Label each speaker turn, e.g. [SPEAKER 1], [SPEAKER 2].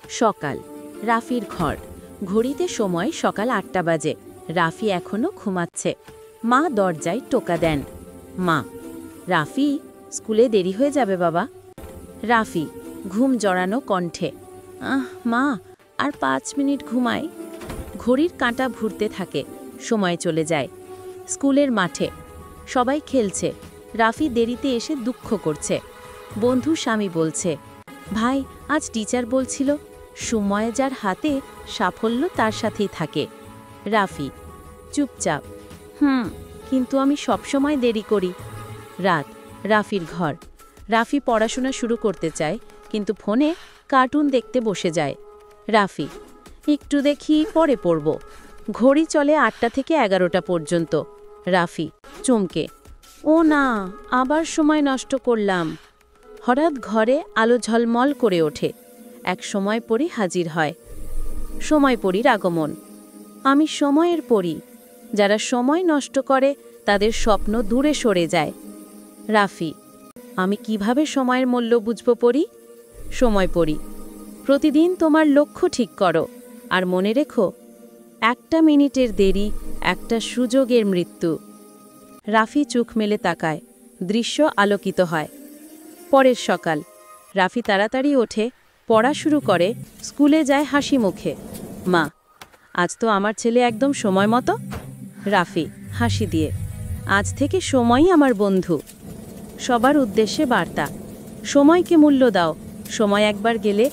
[SPEAKER 1] সকাল। রাফির ঘর। ঘড়িতে সময় সকাল ৮টা বাজে। রাফি এখনো ঘুমাচ্ছে। মা দরজায় টোকা দেন। মা: রাফি, স্কুলে দেরি হয়ে যাবে বাবা। রাফি ঘুম জড়ানো কণ্ঠে: মা, আর ৫ মিনিট ঘুমাই। ঘড়ির কাঁটা ঘুরতে থাকে। সময় চলে যায়। স্কুলের মাঠে সবাই খেলছে। রাফি দেরিতে এসে দুঃখ করছে। বন্ধু স্বামী বলছে: ভাই, আজ টিচার বলছিল সময় যার হাতে, সাফল্য তার সাথেই থাকে। রাফি চুপচাপ: কিন্তু আমি সবসময় দেরি করি। রাত। রাফির ঘর। রাফি পড়াশোনা শুরু করতে চায়, কিন্তু ফোনে কার্টুন দেখতে বসে যায়। রাফি: একটু দেখি, পরে পড়ব। ঘড়ি চলে ৮টা থেকে 11টা পর্যন্ত। রাফি চমকে: ও না, আবার সময় নষ্ট করলাম। হঠাৎ ঘরে আলো ঝলমল করে ওঠে। এক সময় পরী হাজির হয়। সময় পরীর আগমন। আমি সময়ের পরী। যারা সময় নষ্ট করে তাদের স্বপ্ন দূরে সরে যায়। রাফি: আমি কিভাবে সময়ের মূল্য বুঝব পরী? সময় পরী: প্রতিদিন তোমার লক্ষ্য ঠিক করো, আর মনে রেখো, একটা মিনিটের দেরি একটা সুযোগের মৃত্যু। রাফি চোখ মেলে তাকায়। দৃশ্য আলোকিত হয়। পরের সকাল। রাফি তাড়াতাড়ি ওঠে, পড়া শুরু করে, স্কুলে যায় হাসি মুখে। মা: আজ তো আমার ছেলে একদম সময় মতো। রাফি হাসি দিয়ে: আজ থেকে সময়ই আমার বন্ধু। সবার উদ্দেশ্যে বার্তা: সময়কে মূল্য দাও। সময় একবার গেলে